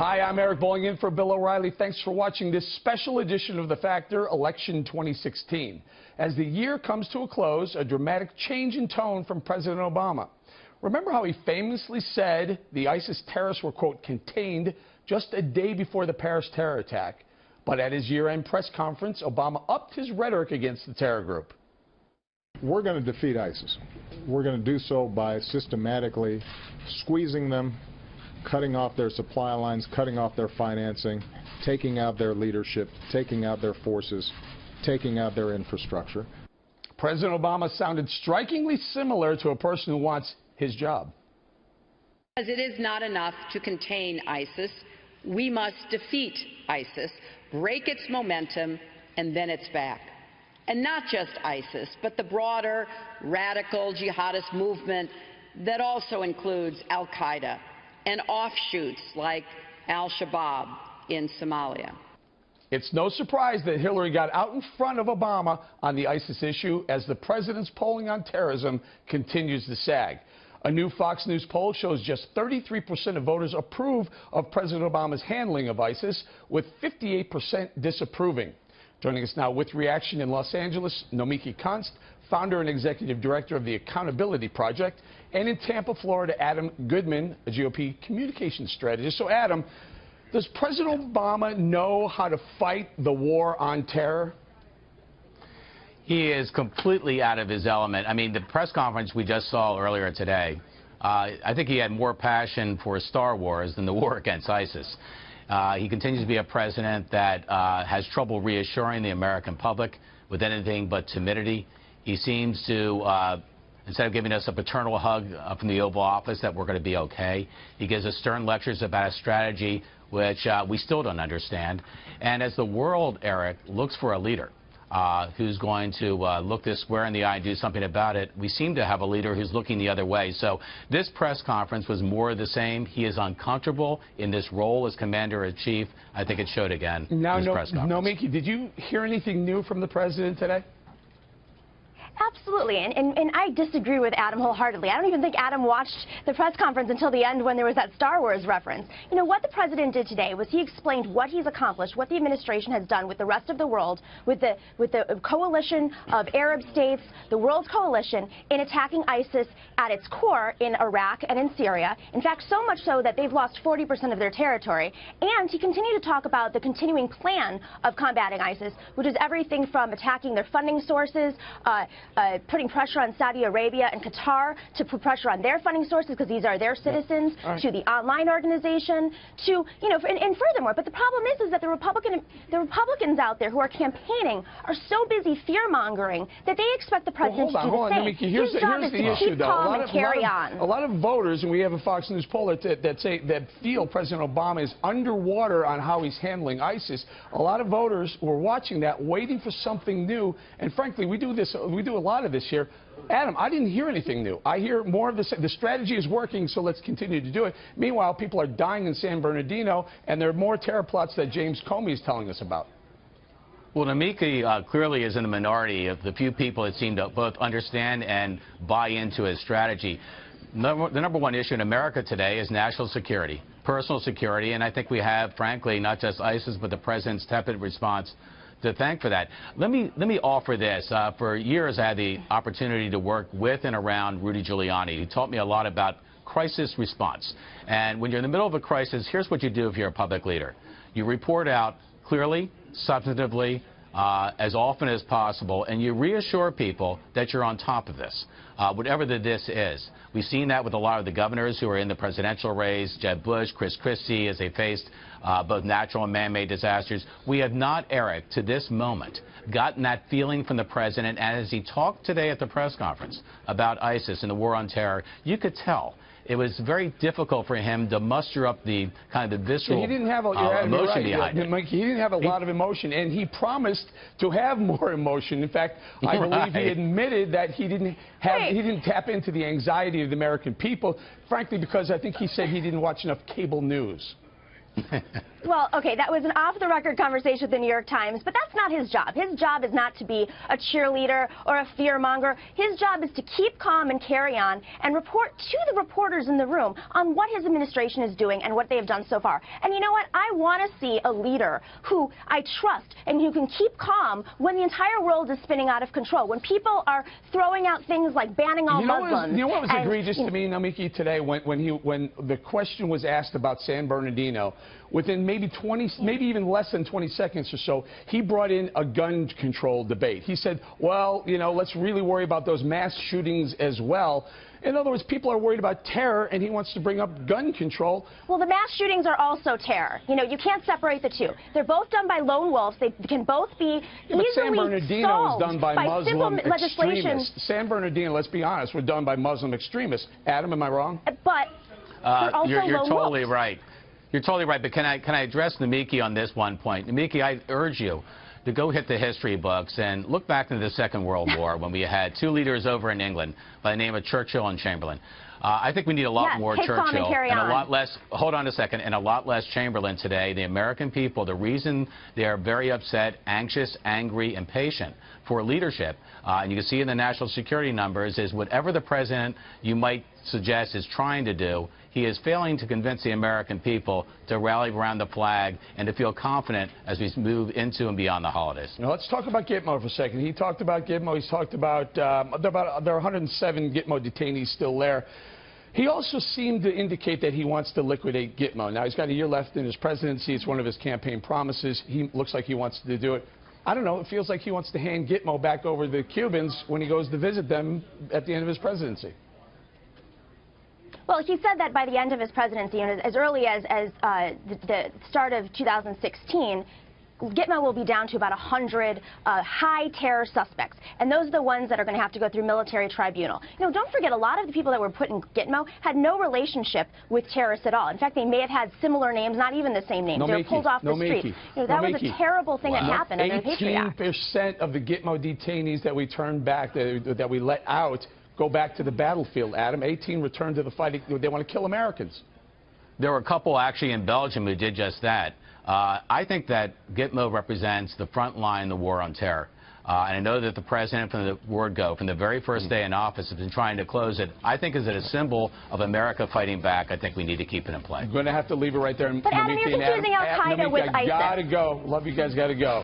Hi, I'm Eric Bolling in for Bill O'Reilly. Thanks for watching this special edition of The Factor, Election 2016. As the year comes to a close, a dramatic change in tone from President Obama. Remember how he famously said the ISIS terrorists were, quote, contained just a day before the Paris terror attack. But at his year-end press conference, Obama upped his rhetoric against the terror group. We're going to defeat ISIS. We're going to do so by systematically squeezing them, cutting off their supply lines, cutting off their financing, taking out their leadership, taking out their forces, taking out their infrastructure. President Obama sounded strikingly similar to a person who wants his job. As it is not enough to contain ISIS, we must defeat ISIS, break its momentum, and then it's back. And not just ISIS, but the broader radical jihadist movement that also includes al-Qaeda and offshoots like al-Shabaab in Somalia. It's no surprise that Hillary got out in front of Obama on the ISIS issue as the president's polling on terrorism continues to sag. A new Fox News poll shows just 33% of voters approve of President Obama's handling of ISIS, with 58% disapproving. Joining us now with reaction in Los Angeles, Nomiki Konst, founder and executive director of the Accountability Project, and in Tampa, Florida, Adam Goodman, a GOP communications strategist. So, Adam, does President Obama know how to fight the war on terror? He is completely out of his element. I mean, the press conference we just saw earlier today, I think he had more passion for Star Wars than the war against ISIS. He continues to be a president that has trouble reassuring the American public with anything but timidity. He seems to, instead of giving us a paternal hug from the Oval Office that we're going to be okay, he gives us stern lectures about a strategy which we still don't understand. And as the world, Eric, looks for a leader who's going to look this square in the eye and do something about it, we seem to have a leader who's looking the other way. So this press conference was more of the same. He is uncomfortable in this role as commander-in-chief. I think it showed again in this press conference. Nomiki, did you hear anything new from the president today? Absolutely, and I disagree with Adam wholeheartedly. I don't even think Adam watched the press conference until the end when there was that Star Wars reference. You know, what the president did today was he explained what he's accomplished, what the administration has done with the rest of the world, with the coalition of Arab states, the world coalition, in attacking ISIS at its core in Iraq and in Syria. In fact, so much so that they've lost 40% of their territory. And he continued to talk about the continuing plan of combating ISIS, which is everything from attacking their funding sources, putting pressure on Saudi Arabia and Qatar to put pressure on their funding sources because these are their citizens, to the online organization, to, you know, and furthermore. But the problem is that the Republicans out there who are campaigning are so busy fear-mongering that they expect the president to do the same. Nomiki, here's the issue, though. A lot of voters, and we have a Fox News poll that feel President Obama is underwater on how he's handling ISIS. A lot of voters were watching that, waiting for something new. And frankly, we do a lot of this here. Adam, I didn't hear anything new. I hear more of the strategy is working, so let's continue to do it. Meanwhile, people are dying in San Bernardino, and there are more terror plots that James Comey is telling us about. Well, Nomiki clearly is in the minority of the few people that seem to both understand and buy into his strategy. The number one issue in America today is national security, personal security, and I think we have, frankly, not just ISIS, but the president's tepid response to thank for that. Let me offer this. For years, I had the opportunity to work with and around Rudy Giuliani. He taught me a lot about crisis response. And when you're in the middle of a crisis, here's what you do if you're a public leader. You report out clearly, substantively, as often as possible, and you reassure people that you're on top of this, whatever the this is. We've seen that with a lot of the governors who are in the presidential race, Jeb Bush, Chris Christie, as they faced both natural and man-made disasters. We have not, Eric, to this moment, gotten that feeling from the president. And as he talked today at the press conference about ISIS and the war on terror, you could tell it was very difficult for him to muster up the kind of the visceral emotion behind it. Mike, he didn't have a lot of emotion, and he promised to have more emotion. In fact, I believe he admitted that he didn't tap into the anxiety of the American people, frankly, because I think he said he didn't watch enough cable news. Well, okay, that was an off-the-record conversation with the New York Times, but that's not his job. His job is not to be a cheerleader or a fearmonger. His job is to keep calm and carry on and report to the reporters in the room on what his administration is doing and what they have done so far. And you know what? I want to see a leader who I trust and who can keep calm when the entire world is spinning out of control, when people are throwing out things like banning all Muslims. You know what was egregious to me, Namiki, today when the question was asked about San Bernardino? Within maybe even less than 20 seconds or so, he brought in a gun control debate. He said, well, you know, let's really worry about those mass shootings as well. In other words, people are worried about terror, and he wants to bring up gun control. Well, the mass shootings are also terror. You know, you can't separate the two. They're both done by lone wolves. They can both be easily San Bernardino was done by Muslim extremists. San Bernardino, let's be honest, were done by Muslim extremists. Adam, am I wrong? But they're also you're lone totally wolves. right. You're totally right, but can I address Namiki on this one point? Namiki, I urge you to go hit the history books and look back into the Second World War when we had two leaders over in England by the name of Churchill and Chamberlain. I think we need a lot more Churchill and a lot less, hold on a second, and a lot less Chamberlain today. The American people, the reason they are very upset, anxious, angry, impatient for leadership, and you can see in the national security numbers, is whatever the president you might suggest is trying to do, he is failing to convince the American people to rally around the flag and to feel confident as we move into and beyond the holidays. Now, let's talk about Gitmo for a second. He talked about Gitmo. He's talked about, there are 107 Gitmo detainees still there. He also seemed to indicate that he wants to liquidate Gitmo. Now, he's got a year left in his presidency. It's one of his campaign promises. He looks like he wants to do it. I don't know. It feels like he wants to hand Gitmo back over to the Cubans when he goes to visit them at the end of his presidency. Well, he said that by the end of his presidency, and as early as the start of 2016, Gitmo will be down to about 100 high terror suspects, and those are the ones that are going to have to go through military tribunal. You know, don't forget, a lot of the people that were put in Gitmo had no relationship with terrorists at all. In fact, they may have had similar names, not even the same names. They were pulled off the street. You know, that was a terrible thing that happened under the Patriot Act. 18% of the Gitmo detainees that we turned back, that we let out, go back to the battlefield, Adam. 18 returned to the fight. They want to kill Americans. There were a couple actually in Belgium who did just that. I think that Gitmo represents the front line in the war on terror. And I know that the president, from the word go, from the very first day in office, has been trying to close it. I think as a symbol of America fighting back, I think we need to keep it in play. I'm going to have to leave it right there. But Adam, you're confusing Al-Qaeda with ISIS. Got to go. Love you guys. Got to go.